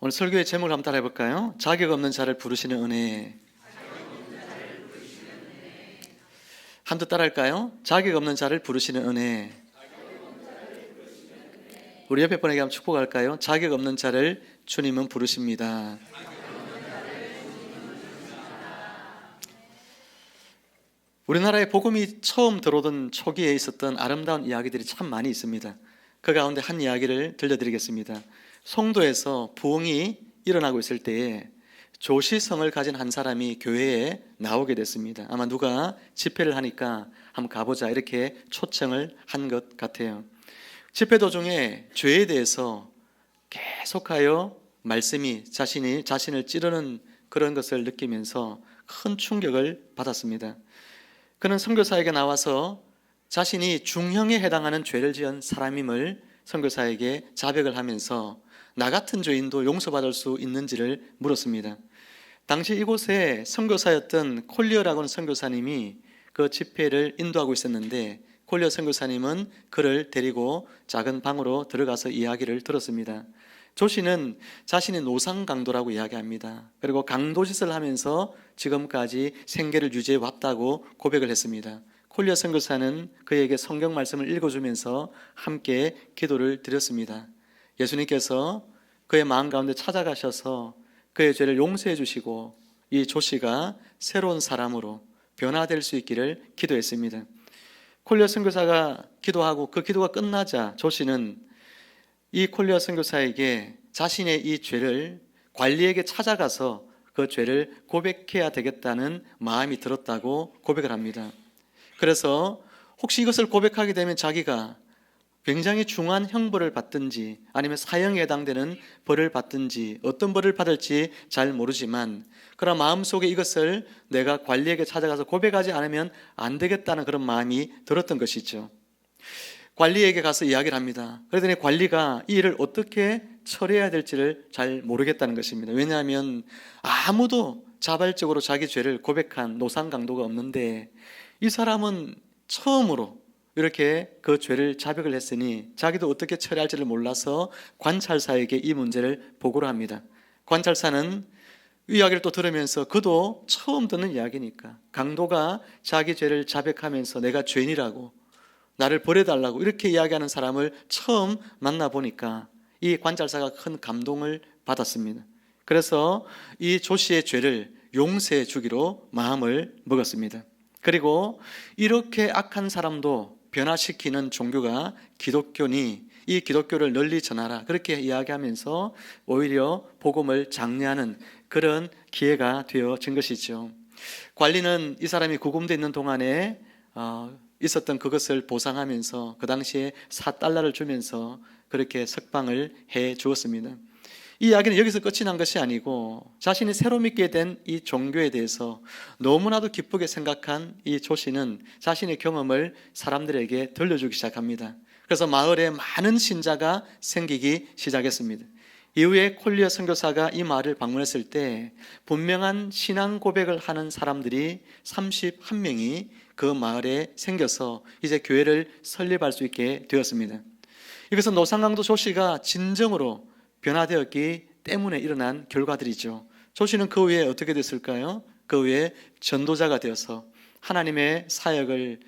오늘 설교의 제목을 한번 따라해 볼까요? 자격 없는 자를 부르시는 은혜. 한번 더 따라할까요? 자격 없는 자를 부르시는 은혜. 우리 옆에 분에게 한번 축복할까요? 자격 없는 자를 주님은 부르십니다. 우리나라에 복음이 처음 들어오던 초기에 있었던 아름다운 이야기들이 참 많이 있습니다. 그 가운데 한 이야기를 들려드리겠습니다. 송도에서 부흥이 일어나고 있을 때에 조시성을 가진 한 사람이 교회에 나오게 됐습니다. 아마 누가 집회를 하니까 한번 가보자 이렇게 초청을 한 것 같아요. 집회 도중에 죄에 대해서 계속하여 말씀이 자신을 찌르는 그런 것을 느끼면서 큰 충격을 받았습니다. 그는 선교사에게 나와서 자신이 중형에 해당하는 죄를 지은 사람임을 선교사에게 자백을 하면서 나 같은 죄인도 용서받을 수 있는지를 물었습니다. 당시 이곳에 선교사였던 콜리어라고 하는 선교사님이 그 집회를 인도하고 있었는데 콜리어 선교사님은 그를 데리고 작은 방으로 들어가서 이야기를 들었습니다. 조씨는 자신의 노상 강도라고 이야기합니다. 그리고 강도짓을 하면서 지금까지 생계를 유지해 왔다고 고백을 했습니다. 콜리어 선교사는 그에게 성경 말씀을 읽어주면서 함께 기도를 드렸습니다. 예수님께서 그의 마음 가운데 찾아가셔서 그의 죄를 용서해 주시고 이 조씨가 새로운 사람으로 변화될 수 있기를 기도했습니다. 콜리어 선교사가 기도하고 그 기도가 끝나자 조씨는 이 콜리어 선교사에게 자신의 이 죄를 관리에게 찾아가서 그 죄를 고백해야 되겠다는 마음이 들었다고 고백을 합니다. 그래서 혹시 이것을 고백하게 되면 자기가 굉장히 중한 형벌을 받든지 아니면 사형에 해당되는 벌을 받든지 어떤 벌을 받을지 잘 모르지만 그러나 마음속에 이것을 내가 관리에게 찾아가서 고백하지 않으면 안 되겠다는 그런 마음이 들었던 것이죠. 관리에게 가서 이야기를 합니다. 그러더니 관리가 이 일을 어떻게 처리해야 될지를 잘 모르겠다는 것입니다. 왜냐하면 아무도 자발적으로 자기 죄를 고백한 노상 강도가 없는데 이 사람은 처음으로 이렇게 그 죄를 자백을 했으니 자기도 어떻게 처리할지를 몰라서 관찰사에게 이 문제를 보고를 합니다. 관찰사는 이 이야기를 또 들으면서 그도 처음 듣는 이야기니까 강도가 자기 죄를 자백하면서 내가 죄인이라고 나를 버려달라고 이렇게 이야기하는 사람을 처음 만나보니까 이 관찰사가 큰 감동을 받았습니다. 그래서 이 조씨의 죄를 용서해 주기로 마음을 먹었습니다. 그리고 이렇게 악한 사람도 변화시키는 종교가 기독교니 이 기독교를 널리 전하라 그렇게 이야기하면서 오히려 복음을 장려하는 그런 기회가 되어진 것이죠. 관리는 이 사람이 구금되어 있는 동안에 있었던 그것을 보상하면서 그 당시에 $4를 주면서 그렇게 석방을 해 주었습니다. 이 이야기는 여기서 끝이 난 것이 아니고 자신이 새로 믿게 된 이 종교에 대해서 너무나도 기쁘게 생각한 이 조씨는 자신의 경험을 사람들에게 들려주기 시작합니다. 그래서 마을에 많은 신자가 생기기 시작했습니다. 이후에 콜리어 선교사가 이 마을을 방문했을 때 분명한 신앙 고백을 하는 사람들이 31명이 그 마을에 생겨서 이제 교회를 설립할 수 있게 되었습니다. 이것은 노상강도 조씨가 진정으로 변화되었기 때문에 일어난 결과들이죠. 조씨는 그 후에 어떻게 됐을까요? 그 후에 전도자가 되어서 하나님의 사역을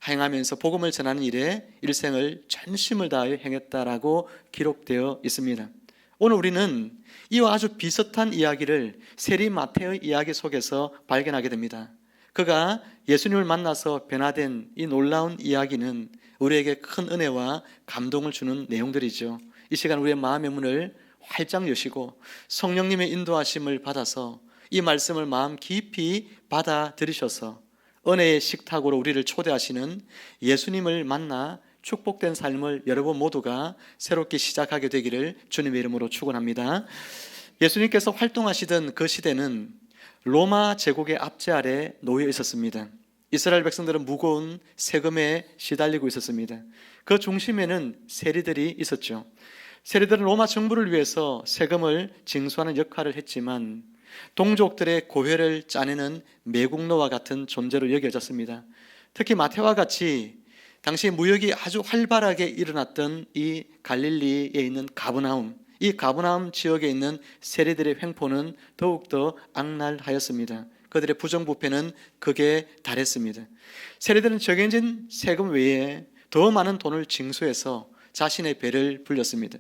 행하면서 복음을 전하는 일에 일생을 전심을 다하여 행했다라고 기록되어 있습니다. 오늘 우리는 이와 아주 비슷한 이야기를 세리 마태의 이야기 속에서 발견하게 됩니다. 그가 예수님을 만나서 변화된 이 놀라운 이야기는 우리에게 큰 은혜와 감동을 주는 내용들이죠. 이 시간 우리의 마음의 문을 활짝 여시고 성령님의 인도하심을 받아서 이 말씀을 마음 깊이 받아들이셔서 은혜의 식탁으로 우리를 초대하시는 예수님을 만나 축복된 삶을 여러분 모두가 새롭게 시작하게 되기를 주님의 이름으로 축원합니다. 예수님께서 활동하시던 그 시대는 로마 제국의 압제 아래 놓여 있었습니다. 이스라엘 백성들은 무거운 세금에 시달리고 있었습니다. 그 중심에는 세리들이 있었죠. 세리들은 로마 정부를 위해서 세금을 징수하는 역할을 했지만 동족들의 고회를 짜내는 매국노와 같은 존재로 여겨졌습니다. 특히 마태와 같이 당시 무역이 아주 활발하게 일어났던 이 갈릴리에 있는 가버나움, 이 가버나움 지역에 있는 세리들의 횡포는 더욱더 악랄하였습니다. 그들의 부정부패는 극에 달했습니다. 세리들은 정해진 세금 외에 더 많은 돈을 징수해서 자신의 배를 불렸습니다.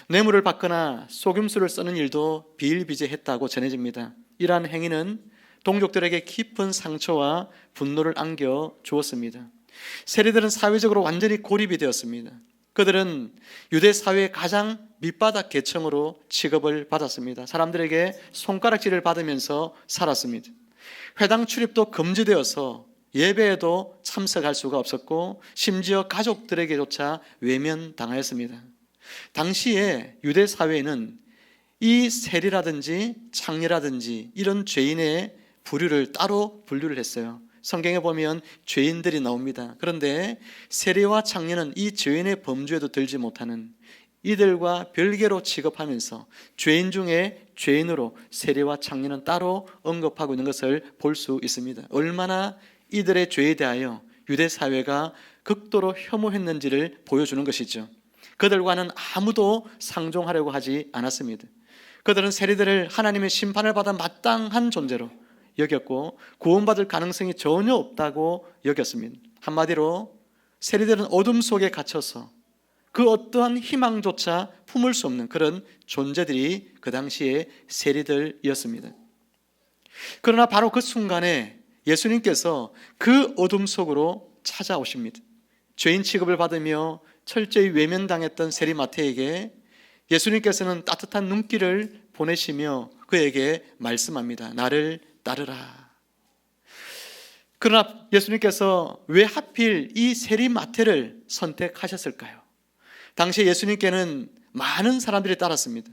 뇌물을 받거나 속임수를 쓰는 일도 비일비재했다고 전해집니다. 이러한 행위는 동족들에게 깊은 상처와 분노를 안겨 주었습니다. 세리들은 사회적으로 완전히 고립이 되었습니다. 그들은 유대 사회의 가장 밑바닥 계층으로 취급을 받았습니다. 사람들에게 손가락질을 받으면서 살았습니다. 회당 출입도 금지되어서 예배에도 참석할 수가 없었고 심지어 가족들에게조차 외면당하였습니다. 당시에 유대 사회에는 이 세리라든지 창녀라든지 이런 죄인의 부류를 따로 분류를 했어요. 성경에 보면 죄인들이 나옵니다. 그런데 세리와 창녀는 이 죄인의 범주에도 들지 못하는 이들과 별개로 취급하면서 죄인 중에 죄인으로 세리와 창녀는 따로 언급하고 있는 것을 볼 수 있습니다. 얼마나 이들의 죄에 대하여 유대 사회가 극도로 혐오했는지를 보여주는 것이죠. 그들과는 아무도 상종하려고 하지 않았습니다. 그들은 세리들을 하나님의 심판을 받아 마땅한 존재로 여겼고 구원받을 가능성이 전혀 없다고 여겼습니다. 한마디로 세리들은 어둠 속에 갇혀서 그 어떠한 희망조차 품을 수 없는 그런 존재들이 그 당시에 세리들이었습니다. 그러나 바로 그 순간에 예수님께서 그 어둠 속으로 찾아오십니다. 죄인 취급을 받으며 철저히 외면당했던 세리 마태에게 예수님께서는 따뜻한 눈길을 보내시며 그에게 말씀합니다. 나를 따르라. 그러나 예수님께서 왜 하필 이 세리 마태를 선택하셨을까요? 당시 예수님께는 많은 사람들이 따랐습니다.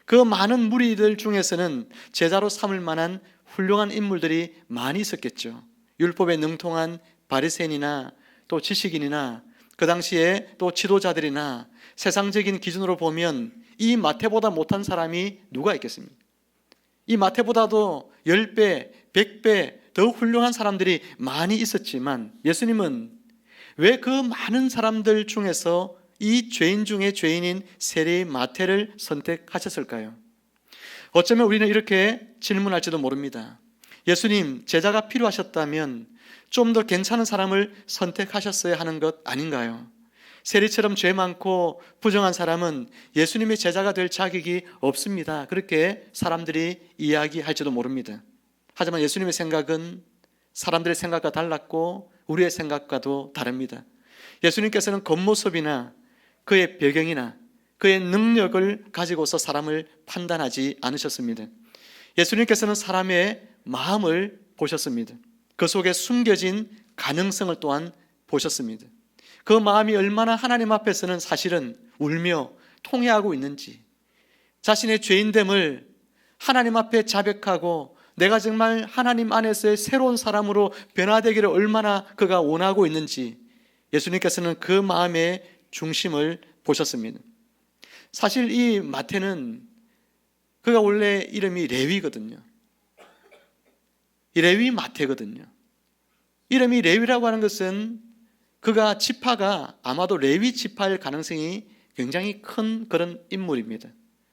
그 많은 무리들 중에서는 제자로 삼을 만한 훌륭한 인물들이 많이 있었겠죠. 율법에 능통한 바리새인이나 또 지식인이나 그 당시에 또 지도자들이나 세상적인 기준으로 보면 이 마태보다 못한 사람이 누가 있겠습니까? 이 마태보다도 10배, 100배 더 훌륭한 사람들이 많이 있었지만 예수님은 왜 그 많은 사람들 중에서 이 죄인 중에 죄인인 세리 마태를 선택하셨을까요? 어쩌면 우리는 이렇게 질문할지도 모릅니다. 예수님, 제자가 필요하셨다면 좀 더 괜찮은 사람을 선택하셨어야 하는 것 아닌가요? 세리처럼 죄 많고 부정한 사람은 예수님의 제자가 될 자격이 없습니다. 그렇게 사람들이 이야기할지도 모릅니다. 하지만 예수님의 생각은 사람들의 생각과 달랐고 우리의 생각과도 다릅니다. 예수님께서는 겉모습이나 그의 배경이나 그의 능력을 가지고서 사람을 판단하지 않으셨습니다. 예수님께서는 사람의 마음을 보셨습니다. 그 속에 숨겨진 가능성을 또한 보셨습니다. 그 마음이 얼마나 하나님 앞에서는 사실은 울며 통회하고 있는지, 자신의 죄인됨을 하나님 앞에 자백하고 내가 정말 하나님 안에서의 새로운 사람으로 변화되기를 얼마나 그가 원하고 있는지 예수님께서는 그 마음의 중심을 보셨습니다. 사실 이 마태는 그가 원래 이름이 레위거든요. 이 레위 마태거든요. 이름이 레위라고 하는 것은 그가 지파가 아마도 레위 지파일 가능성이 굉장히 큰 그런 인물입니다.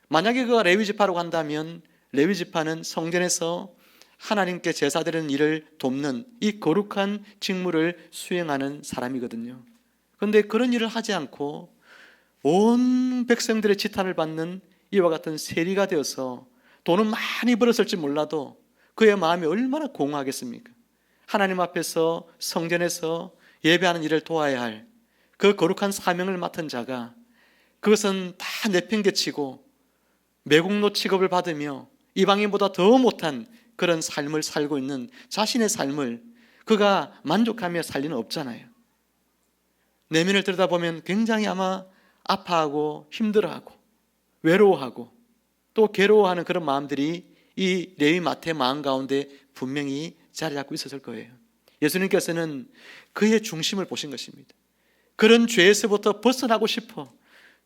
만약에 그가 레위 지파라고 한다면 레위 지파는 성전에서 하나님께 제사드리는 일을 돕는 이 거룩한 직무를 수행하는 사람이거든요. 그런데 그런 일을 하지 않고 온 백성들의 지탄을 받는 이와 같은 세리가 되어서 돈은 많이 벌었을지 몰라도 그의 마음이 얼마나 공허하겠습니까? 하나님 앞에서 성전에서 예배하는 일을 도와야 할 그 거룩한 사명을 맡은 자가 그것은 다 내팽개치고 매국노 취급을 받으며 이방인보다 더 못한 그런 삶을 살고 있는 자신의 삶을 그가 만족하며 살 리는 없잖아요. 내면을 들여다보면 굉장히 아마 아파하고 힘들어하고 외로워하고 또 괴로워하는 그런 마음들이 이 레위 마태 마음 가운데 분명히 자리 잡고 있었을 거예요. 예수님께서는 그의 중심을 보신 것입니다. 그런 죄에서부터 벗어나고 싶어,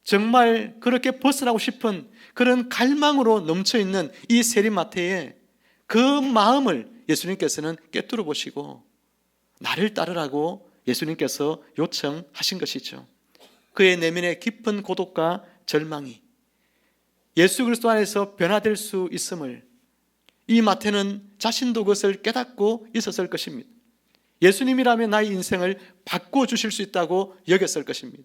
정말 그렇게 벗어나고 싶은 그런 갈망으로 넘쳐있는 이 세리 마태의 그 마음을 예수님께서는 꿰뚫어 보시고 나를 따르라고 예수님께서 요청하신 것이죠. 그의 내면의 깊은 고독과 절망이 예수 그리스도 안에서 변화될 수 있음을 이 마태는 자신도 그것을 깨닫고 있었을 것입니다. 예수님이라면 나의 인생을 바꿔주실 수 있다고 여겼을 것입니다.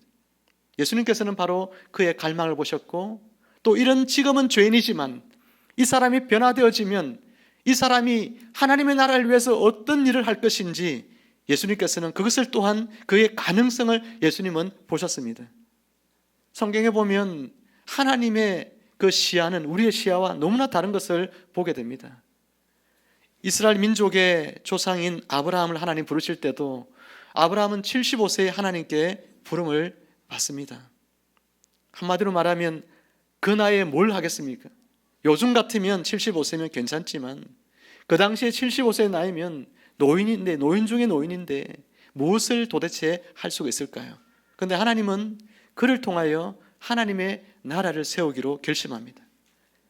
예수님께서는 바로 그의 갈망을 보셨고, 또 이런 지금은 죄인이지만 이 사람이 변화되어지면 이 사람이 하나님의 나라를 위해서 어떤 일을 할 것인지 예수님께서는 그것을 또한 그의 가능성을 예수님은 보셨습니다. 성경에 보면 하나님의 그 시야는 우리의 시야와 너무나 다른 것을 보게 됩니다. 이스라엘 민족의 조상인 아브라함을 하나님 부르실 때도 아브라함은 75세에 하나님께 부름을 받습니다. 한마디로 말하면 그 나이에 뭘 하겠습니까? 요즘 같으면 75세면 괜찮지만 그 당시에 75세의 나이면 노인인데, 노인 중에 노인인데 무엇을 도대체 할 수가 있을까요? 그런데 하나님은 그를 통하여 하나님의 나라를 세우기로 결심합니다.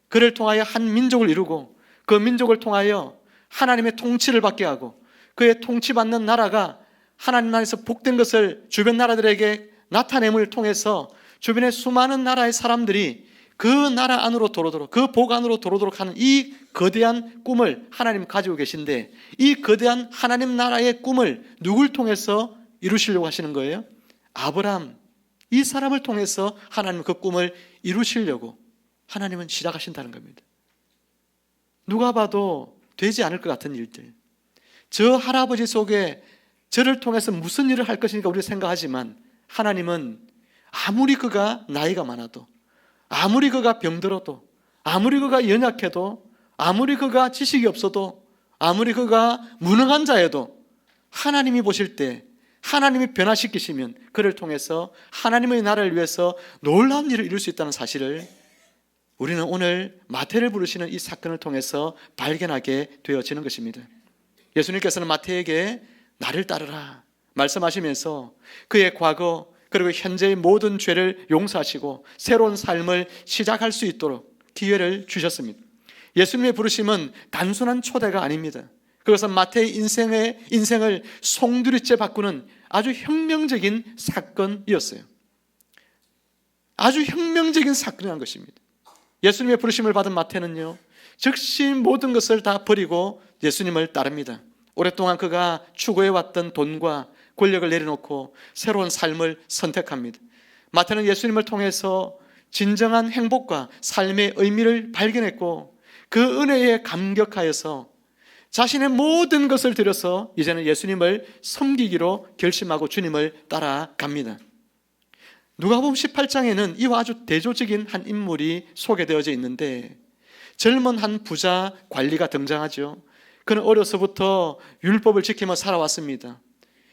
그를 통하여 한 민족을 이루고 그 민족을 통하여 하나님의 통치를 받게 하고 그의 통치받는 나라가 하나님 나라에서 복된 것을 주변 나라들에게 나타냄을 통해서 주변의 수많은 나라의 사람들이 그 나라 안으로 들어오도록, 그 복 안으로 들어오도록 하는 이 거대한 꿈을 하나님 가지고 계신데, 이 거대한 하나님 나라의 꿈을 누굴 통해서 이루시려고 하시는 거예요? 아브라함, 이 사람을 통해서 하나님 그 꿈을 이루시려고 하나님은 시작하신다는 겁니다. 누가 봐도 되지 않을 것 같은 일들, 저 할아버지 속에 저를 통해서 무슨 일을 할 것이니까 우리가 생각하지만 하나님은 아무리 그가 나이가 많아도, 아무리 그가 병들어도, 아무리 그가 연약해도, 아무리 그가 지식이 없어도, 아무리 그가 무능한 자여도 하나님이 보실 때 하나님이 변화시키시면 그를 통해서 하나님의 나라를 위해서 놀라운 일을 이룰 수 있다는 사실을 우리는 오늘 마태를 부르시는 이 사건을 통해서 발견하게 되어지는 것입니다. 예수님께서는 마태에게 나를 따르라 말씀하시면서 그의 과거 그리고 현재의 모든 죄를 용서하시고 새로운 삶을 시작할 수 있도록 기회를 주셨습니다. 예수님의 부르심은 단순한 초대가 아닙니다. 그것은 마태의 인생을 송두리째 바꾸는 아주 혁명적인 사건이었어요. 아주 혁명적인 사건이란 것입니다. 예수님의 부르심을 받은 마태는요, 즉시 모든 것을 다 버리고 예수님을 따릅니다. 오랫동안 그가 추구해왔던 돈과 권력을 내려놓고 새로운 삶을 선택합니다. 마태는 예수님을 통해서 진정한 행복과 삶의 의미를 발견했고 그 은혜에 감격하여서 자신의 모든 것을 들여서 이제는 예수님을 섬기기로 결심하고 주님을 따라갑니다. 누가복음 18장에는 이와 아주 대조적인 한 인물이 소개되어져 있는데, 젊은 한 부자 관리가 등장하죠. 그는 어려서부터 율법을 지키며 살아왔습니다.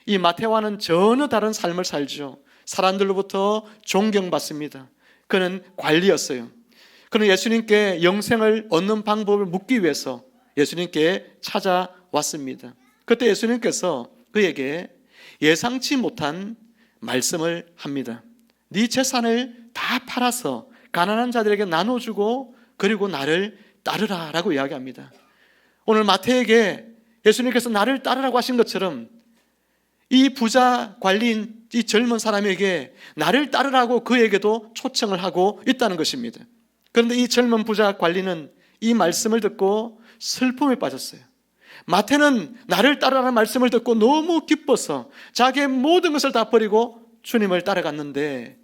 이 마태와는 전혀 다른 삶을 살죠. 사람들로부터 존경받습니다. 그는 관리였어요. 그는 예수님께 영생을 얻는 방법을 묻기 위해서 예수님께 찾아왔습니다. 그때 예수님께서 그에게 예상치 못한 말씀을 합니다. 네 재산을 다 팔아서 가난한 자들에게 나눠주고 그리고 나를 따르라 라고 이야기합니다. 오늘 마태에게 예수님께서 나를 따르라고 하신 것처럼 이 부자 관리인 이 젊은 사람에게 나를 따르라고 그에게도 초청을 하고 있다는 것입니다. 그런데 이 젊은 부자 관리는 이 말씀을 듣고 슬픔에 빠졌어요. 마태는 나를 따르라는 말씀을 듣고 너무 기뻐서 자기의 모든 것을 다 버리고 주님을 따라갔는데,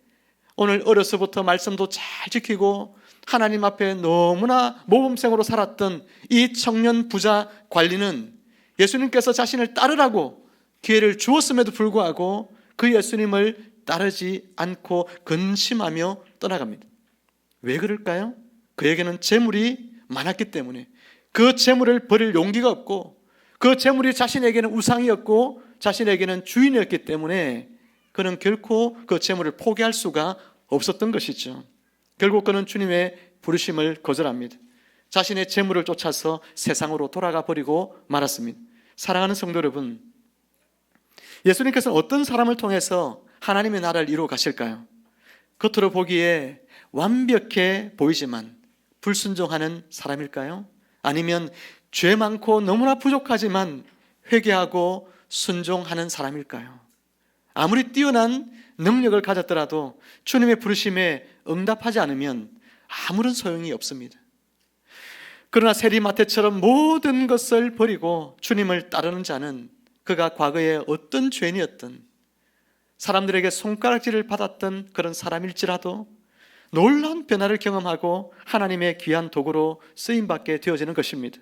오늘 어려서부터 말씀도 잘 지키고 하나님 앞에 너무나 모범생으로 살았던 이 청년 부자 관리는 예수님께서 자신을 따르라고 기회를 주었음에도 불구하고 그 예수님을 따르지 않고 근심하며 떠나갑니다. 왜 그럴까요? 그에게는 재물이 많았기 때문에, 그 재물을 버릴 용기가 없고 그 재물이 자신에게는 우상이었고 자신에게는 주인이었기 때문에 그는 결코 그 재물을 포기할 수가 없었던 것이죠. 결국 그는 주님의 부르심을 거절합니다. 자신의 재물을 쫓아서 세상으로 돌아가 버리고 말았습니다. 사랑하는 성도 여러분, 예수님께서는 어떤 사람을 통해서 하나님의 나라를 이루어 가실까요? 겉으로 보기에 완벽해 보이지만 불순종하는 사람일까요? 아니면 죄 많고 너무나 부족하지만 회개하고 순종하는 사람일까요? 아무리 뛰어난 능력을 가졌더라도 주님의 부르심에 응답하지 않으면 아무런 소용이 없습니다. 그러나 세리마태처럼 모든 것을 버리고 주님을 따르는 자는 그가 과거에 어떤 죄인이었든 사람들에게 손가락질을 받았던 그런 사람일지라도 놀라운 변화를 경험하고 하나님의 귀한 도구로 쓰임받게 되어지는 것입니다.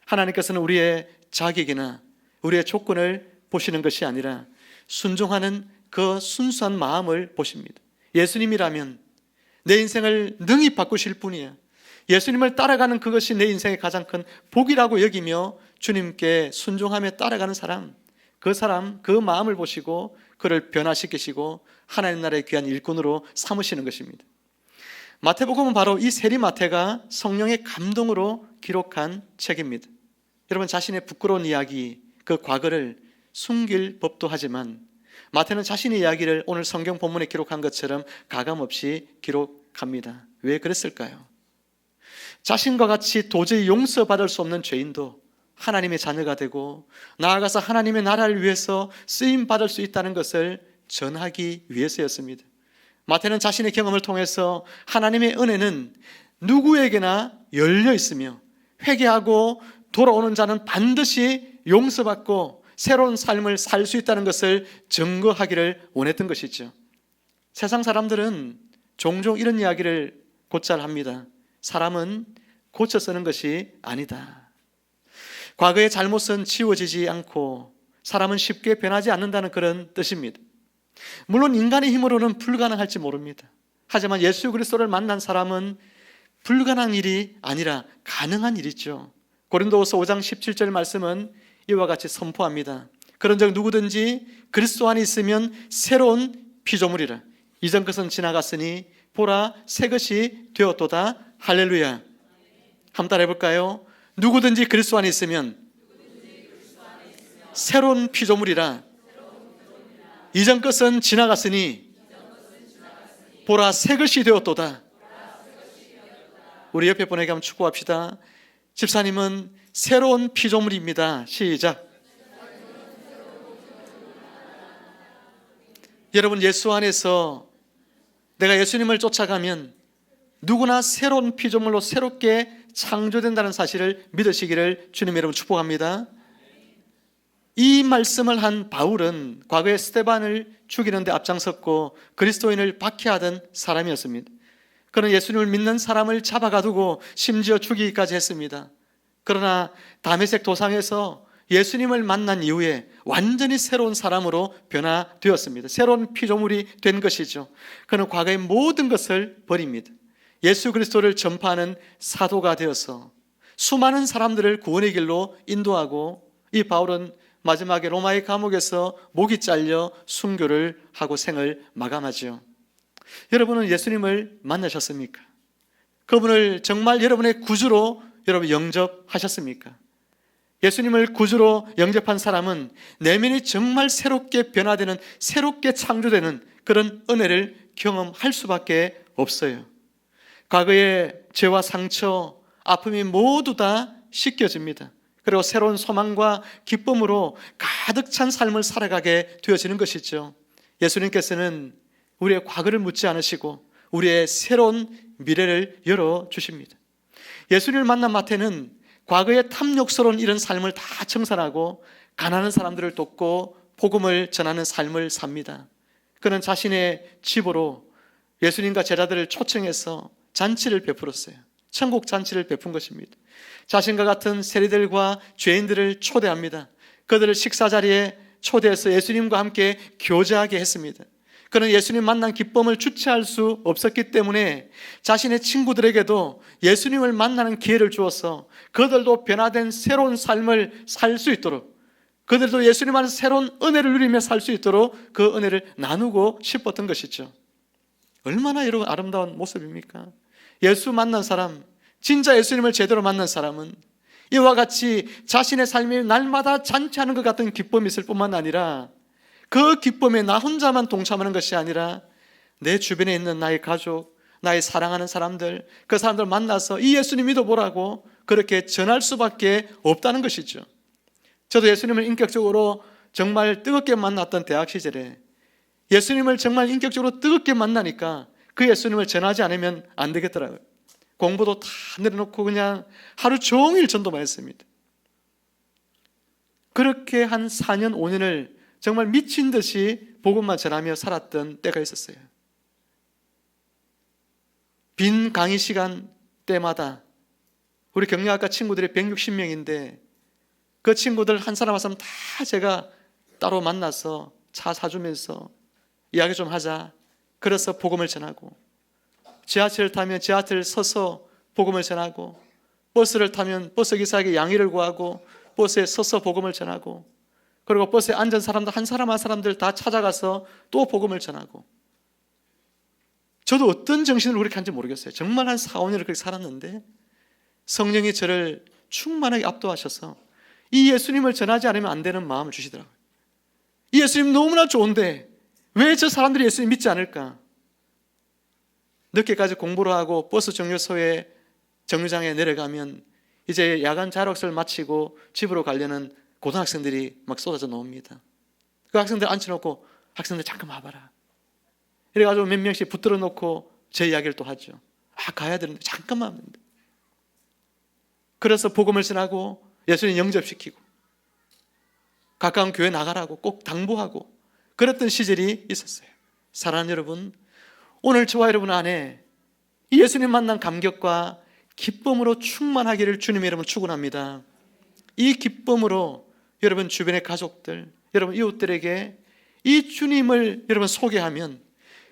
하나님께서는 우리의 자격이나 우리의 조건을 보시는 것이 아니라 순종하는 그 순수한 마음을 보십니다. 예수님이라면 내 인생을 능히 바꾸실 분이야. 예수님을 따라가는 그것이 내 인생의 가장 큰 복이라고 여기며 주님께 순종하며 따라가는 사람, 그 마음을 보시고 그를 변화시키시고 하나님 나라의 귀한 일꾼으로 삼으시는 것입니다. 마태복음은 바로 이 세리마태가 성령의 감동으로 기록한 책입니다. 여러분, 자신의 부끄러운 이야기, 그 과거를 숨길 법도 하지만 마태는 자신의 이야기를 오늘 성경 본문에 기록한 것처럼 가감없이 기록합니다. 왜 그랬을까요? 자신과 같이 도저히 용서받을 수 없는 죄인도 하나님의 자녀가 되고 나아가서 하나님의 나라를 위해서 쓰임받을 수 있다는 것을 전하기 위해서였습니다. 마태는 자신의 경험을 통해서 하나님의 은혜는 누구에게나 열려 있으며 회개하고 돌아오는 자는 반드시 용서받고 새로운 삶을 살 수 있다는 것을 증거하기를 원했던 것이죠. 세상 사람들은 종종 이런 이야기를 곧잘 합니다. 사람은 고쳐 쓰는 것이 아니다. 과거의 잘못은 지워지지 않고 사람은 쉽게 변하지 않는다는 그런 뜻입니다. 물론 인간의 힘으로는 불가능할지 모릅니다. 하지만 예수 그리스도를 만난 사람은 불가능한 일이 아니라 가능한 일이죠. 고린도후서 5장 17절 말씀은 이와 같이 선포합니다. 그런즉 누구든지 그리스도 안에 있으면 새로운 피조물이라. 이전 것은 지나갔으니 보라 새 것이 되었도다. 할렐루야. 한번 따라 해볼까요? 누구든지 그리스도 안에 있으면 새로운 피조물이라. 이전 것은 지나갔으니 보라 새 것이 되었도다. 우리 옆에 분에게 한번 축구합시다. 집사님은 새로운 피조물입니다. 시작. 여러분, 예수 안에서 내가 예수님을 쫓아가면 누구나 새로운 피조물로 새롭게 창조된다는 사실을 믿으시기를 주님 여러분 축복합니다. 이 말씀을 한 바울은 과거에 스데반을 죽이는 데 앞장섰고 그리스도인을 박해하던 사람이었습니다. 그는 예수님을 믿는 사람을 잡아가두고 심지어 죽이기까지 했습니다. 그러나 다메섹 도상에서 예수님을 만난 이후에 완전히 새로운 사람으로 변화되었습니다. 새로운 피조물이 된 것이죠. 그는 과거의 모든 것을 버립니다. 예수 그리스도를 전파하는 사도가 되어서 수많은 사람들을 구원의 길로 인도하고, 이 바울은 마지막에 로마의 감옥에서 목이 잘려 순교를 하고 생을 마감하죠. 여러분은 예수님을 만나셨습니까? 그분을 정말 여러분의 구주로 여러분 영접하셨습니까? 예수님을 구주로 영접한 사람은 내면이 정말 새롭게 변화되는, 새롭게 창조되는 그런 은혜를 경험할 수밖에 없어요. 과거의 죄와 상처, 아픔이 모두 다 씻겨집니다. 그리고 새로운 소망과 기쁨으로 가득 찬 삶을 살아가게 되어지는 것이죠. 예수님께서는 우리의 과거를 묻지 않으시고 우리의 새로운 미래를 열어주십니다. 예수님을 만난 마태는 과거의 탐욕스러운 이런 삶을 다 청산하고 가난한 사람들을 돕고 복음을 전하는 삶을 삽니다. 그는 자신의 집으로 예수님과 제자들을 초청해서 잔치를 베풀었어요. 천국 잔치를 베푼 것입니다. 자신과 같은 세리들과 죄인들을 초대합니다. 그들을 식사 자리에 초대해서 예수님과 함께 교제하게 했습니다. 그는 예수님 만난 기쁨을 주체할 수 없었기 때문에 자신의 친구들에게도 예수님을 만나는 기회를 주어서 그들도 변화된 새로운 삶을 살 수 있도록, 그들도 예수님 안에서 새로운 은혜를 누리며 살 수 있도록 그 은혜를 나누고 싶었던 것이죠. 얼마나 여러분 아름다운 모습입니까? 예수 만난 사람, 진짜 예수님을 제대로 만난 사람은 이와 같이 자신의 삶이 날마다 잔치하는 것 같은 기쁨이 있을 뿐만 아니라 그 기쁨에 나 혼자만 동참하는 것이 아니라 내 주변에 있는 나의 가족, 나의 사랑하는 사람들, 그 사람들 만나서 이 예수님 믿어보라고 그렇게 전할 수밖에 없다는 것이죠. 저도 예수님을 인격적으로 정말 뜨겁게 만났던 대학 시절에 예수님을 정말 인격적으로 뜨겁게 만나니까 그 예수님을 전하지 않으면 안 되겠더라고요. 공부도 다 내려놓고 그냥 하루 종일 전도만 했습니다. 그렇게 한 4년 5년을 정말 미친 듯이 복음만 전하며 살았던 때가 있었어요. 빈 강의 시간 때마다 우리 경영학과 친구들이 160명인데 그 친구들 한 사람 한 사람 다 제가 따로 만나서 차 사주면서 이야기 좀 하자. 그래서 복음을 전하고, 지하철을 타면 지하철 서서 복음을 전하고, 버스를 타면 버스 기사에게 양해를 구하고 버스에 서서 복음을 전하고, 그리고 버스에 앉은 사람들 한 사람 한 사람들 다 찾아가서 또 복음을 전하고. 저도 어떤 정신으로 그렇게 한지 모르겠어요. 정말 한 4, 5년을 그렇게 살았는데 성령이 저를 충만하게 압도하셔서 이 예수님을 전하지 않으면 안 되는 마음을 주시더라고요. 이 예수님 너무나 좋은데 왜 저 사람들이 예수님 믿지 않을까? 늦게까지 공부를 하고 버스 정류소에 정류장에 내려가면 이제 야간 자율학습을 마치고 집으로 가려는 고등학생들이 막 쏟아져 나옵니다. 그 학생들 앉혀놓고 학생들 잠깐 와봐라. 이래가지고 몇 명씩 붙들어 놓고 제 이야기를 또 하죠. 가야 되는데 잠깐만 하면 돼. 그래서 복음을 전하고 예수님 영접시키고 가까운 교회 나가라고 꼭 당부하고 그랬던 시절이 있었어요. 사랑하는 여러분, 오늘 저와 여러분 안에 이 예수님 만난 감격과 기쁨으로 충만하기를 주님의 이름으로 축원합니다. 이 기쁨으로 여러분 주변의 가족들, 여러분 이웃들에게 이 주님을 여러분 소개하면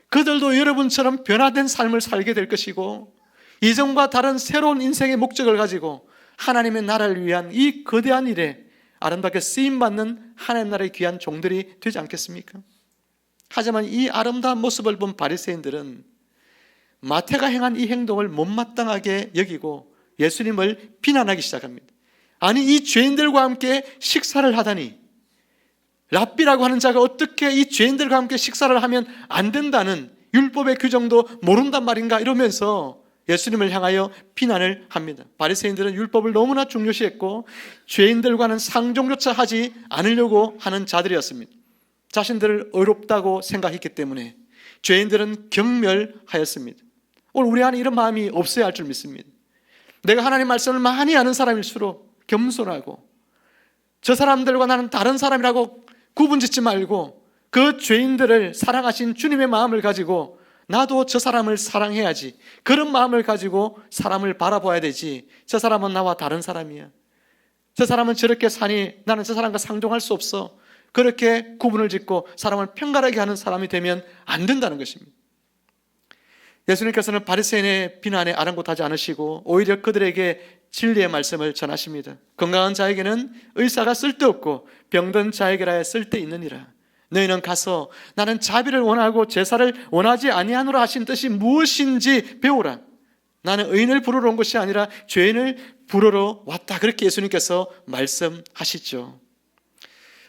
그들도 여러분처럼 변화된 삶을 살게 될 것이고 이전과 다른 새로운 인생의 목적을 가지고 하나님의 나라를 위한 이 거대한 일에 아름답게 쓰임받는 하나님 나라의 귀한 종들이 되지 않겠습니까? 하지만 이 아름다운 모습을 본 바리새인들은 마태가 행한 이 행동을 못마땅하게 여기고 예수님을 비난하기 시작합니다. 아니, 이 죄인들과 함께 식사를 하다니, 랍비라고 하는 자가 어떻게 이 죄인들과 함께 식사를 하면 안 된다는 율법의 규정도 모른단 말인가, 이러면서 예수님을 향하여 비난을 합니다. 바리새인들은 율법을 너무나 중요시했고 죄인들과는 상종조차 하지 않으려고 하는 자들이었습니다. 자신들을 의롭다고 생각했기 때문에 죄인들은 경멸하였습니다. 오늘 우리 안에 이런 마음이 없어야 할 줄 믿습니다. 내가 하나님 말씀을 많이 아는 사람일수록 겸손하고 저 사람들과 나는 다른 사람이라고 구분짓지 말고 그 죄인들을 사랑하신 주님의 마음을 가지고 나도 저 사람을 사랑해야지, 그런 마음을 가지고 사람을 바라봐야 되지. 저 사람은 나와 다른 사람이야, 저 사람은 저렇게 사니 나는 저 사람과 상종할 수 없어, 그렇게 구분을 짓고 사람을 편가르게 하는 사람이 되면 안 된다는 것입니다. 예수님께서는 바리새인의 비난에 아랑곳하지 않으시고 오히려 그들에게 진리의 말씀을 전하십니다. 건강한 자에게는 의사가 쓸데없고 병든 자에게라야 쓸데있느니라. 너희는 가서 나는 자비를 원하고 제사를 원하지 아니하노라 하신 뜻이 무엇인지 배우라. 나는 의인을 부르러 온 것이 아니라 죄인을 부르러 왔다. 그렇게 예수님께서 말씀하시죠.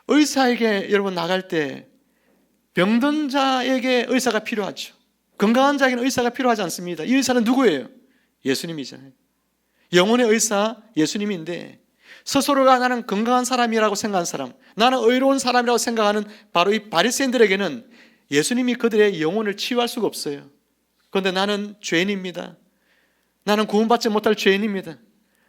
의사에게 여러분 나갈 때 병든 자에게 의사가 필요하죠. 건강한 자에게는 의사가 필요하지 않습니다. 이 의사는 누구예요? 예수님이잖아요. 영혼의 의사 예수님인데 스스로가 나는 건강한 사람이라고 생각하는 사람, 나는 의로운 사람이라고 생각하는 바로 이 바리새인들에게는 예수님이 그들의 영혼을 치유할 수가 없어요. 그런데 나는 죄인입니다. 나는 구원받지 못할 죄인입니다.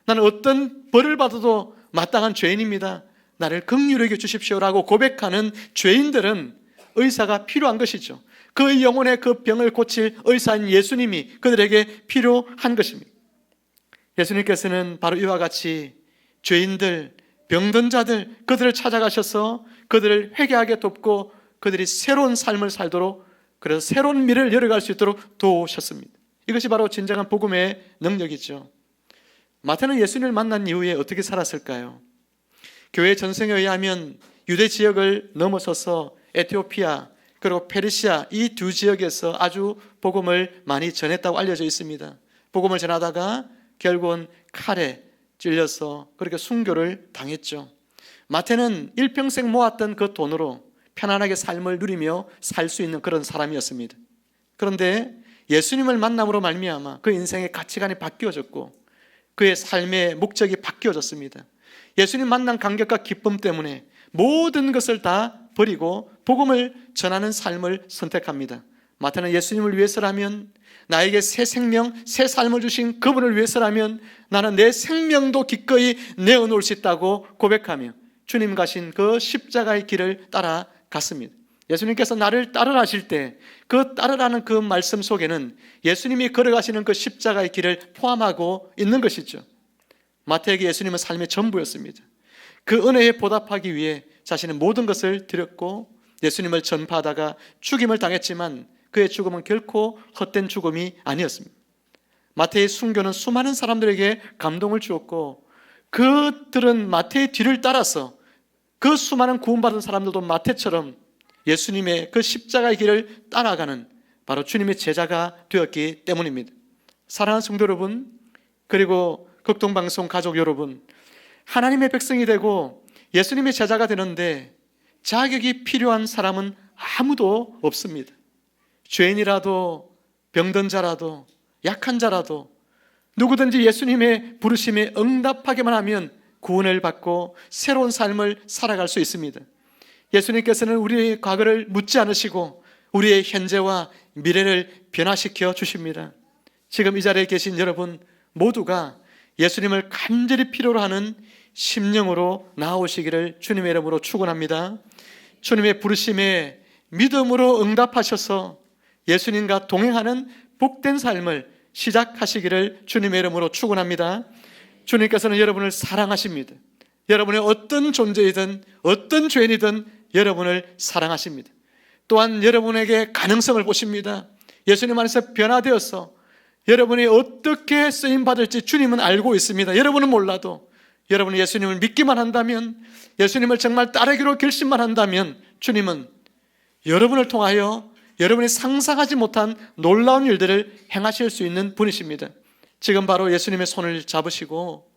나는 어떤 벌을 받아도 마땅한 죄인입니다. 나를 긍휼히 여겨 주십시오라고 고백하는 죄인들은 의사가 필요한 것이죠. 그 영혼의 그 병을 고칠 의사인 예수님이 그들에게 필요한 것입니다. 예수님께서는 바로 이와 같이 죄인들, 병든 자들, 그들을 찾아가셔서 그들을 회개하게 돕고 그들이 새로운 삶을 살도록, 그래서 새로운 미래를 열어갈 수 있도록 도우셨습니다. 이것이 바로 진정한 복음의 능력이죠. 마태는 예수님을 만난 이후에 어떻게 살았을까요? 교회 전승에 의하면 유대 지역을 넘어서서 에티오피아 그리고 페르시아 이 두 지역에서 아주 복음을 많이 전했다고 알려져 있습니다. 복음을 전하다가 결국은 칼에 찔려서 그렇게 순교를 당했죠. 마태는 일평생 모았던 그 돈으로 편안하게 삶을 누리며 살 수 있는 그런 사람이었습니다. 그런데 예수님을 만남으로 말미암아 그 인생의 가치관이 바뀌어졌고 그의 삶의 목적이 바뀌어졌습니다. 예수님 만난 감격과 기쁨 때문에 모든 것을 다 버리고 복음을 전하는 삶을 선택합니다. 마태는 예수님을 위해서라면, 나에게 새 생명, 새 삶을 주신 그분을 위해서라면 나는 내 생명도 기꺼이 내어놓을 수 있다고 고백하며 주님 가신 그 십자가의 길을 따라갔습니다. 예수님께서 나를 따르라 하실 때 그 따르라는 그 말씀 속에는 예수님이 걸어가시는 그 십자가의 길을 포함하고 있는 것이죠. 마태에게 예수님은 삶의 전부였습니다. 그 은혜에 보답하기 위해 자신의 모든 것을 드렸고 예수님을 전파하다가 죽임을 당했지만 그의 죽음은 결코 헛된 죽음이 아니었습니다. 마태의 순교는 수많은 사람들에게 감동을 주었고 그들은 마태의 뒤를 따라서 그 수많은 구원받은 사람들도 마태처럼 예수님의 그 십자가의 길을 따라가는 바로 주님의 제자가 되었기 때문입니다. 사랑하는 성도 여러분, 그리고 극동방송 가족 여러분, 하나님의 백성이 되고 예수님의 제자가 되는데 자격이 필요한 사람은 아무도 없습니다. 죄인이라도 병든 자라도 약한 자라도 누구든지 예수님의 부르심에 응답하기만 하면 구원을 받고 새로운 삶을 살아갈 수 있습니다. 예수님께서는 우리의 과거를 묻지 않으시고 우리의 현재와 미래를 변화시켜 주십니다. 지금 이 자리에 계신 여러분 모두가 예수님을 간절히 필요로 하는 심령으로 나아오시기를 주님의 이름으로 축원합니다. 주님의 부르심에 믿음으로 응답하셔서 예수님과 동행하는 복된 삶을 시작하시기를 주님의 이름으로 축원합니다. 주님께서는 여러분을 사랑하십니다. 여러분의 어떤 존재이든 어떤 죄인이든 여러분을 사랑하십니다. 또한 여러분에게 가능성을 보십니다. 예수님 안에서 변화되어서 여러분이 어떻게 쓰임받을지 주님은 알고 있습니다. 여러분은 몰라도 여러분이 예수님을 믿기만 한다면, 예수님을 정말 따르기로 결심만 한다면 주님은 여러분을 통하여 여러분이 상상하지 못한 놀라운 일들을 행하실 수 있는 분이십니다. 지금 바로 예수님의 손을 잡으시고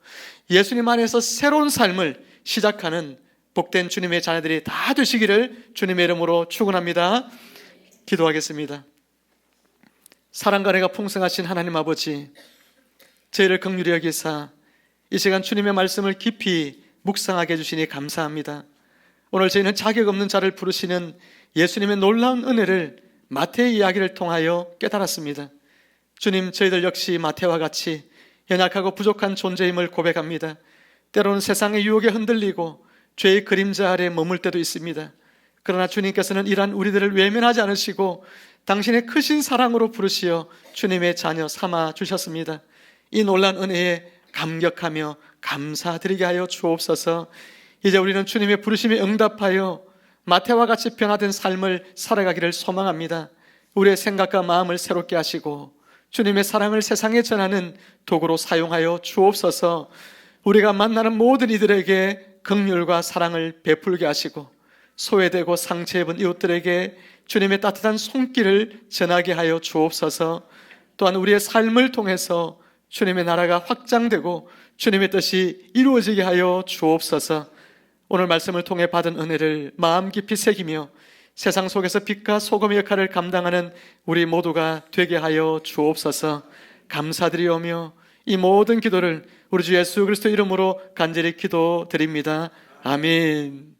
예수님 안에서 새로운 삶을 시작하는 복된 주님의 자녀들이 다 되시기를 주님의 이름으로 축원합니다. 기도하겠습니다. 사랑과 은혜가 풍성하신 하나님 아버지, 저희를 긍휼히 여기사 이 시간 주님의 말씀을 깊이 묵상하게 해주시니 감사합니다. 오늘 저희는 자격 없는 자를 부르시는 예수님의 놀라운 은혜를 마태의 이야기를 통하여 깨달았습니다. 주님, 저희들 역시 마태와 같이 연약하고 부족한 존재임을 고백합니다. 때로는 세상의 유혹에 흔들리고 죄의 그림자 아래 머물 때도 있습니다. 그러나 주님께서는 이러한 우리들을 외면하지 않으시고 당신의 크신 사랑으로 부르시어 주님의 자녀 삼아 주셨습니다. 이 놀라운 은혜에 감격하며 감사드리게 하여 주옵소서. 이제 우리는 주님의 부르심에 응답하여 마태와 같이 변화된 삶을 살아가기를 소망합니다. 우리의 생각과 마음을 새롭게 하시고 주님의 사랑을 세상에 전하는 도구로 사용하여 주옵소서. 우리가 만나는 모든 이들에게 긍휼과 사랑을 베풀게 하시고 소외되고 상처 입은 이웃들에게 주님의 따뜻한 손길을 전하게 하여 주옵소서. 또한 우리의 삶을 통해서 주님의 나라가 확장되고 주님의 뜻이 이루어지게 하여 주옵소서. 오늘 말씀을 통해 받은 은혜를 마음 깊이 새기며 세상 속에서 빛과 소금의 역할을 감당하는 우리 모두가 되게 하여 주옵소서. 감사드리오며 이 모든 기도를 우리 주 예수 그리스도 이름으로 간절히 기도드립니다. 아멘.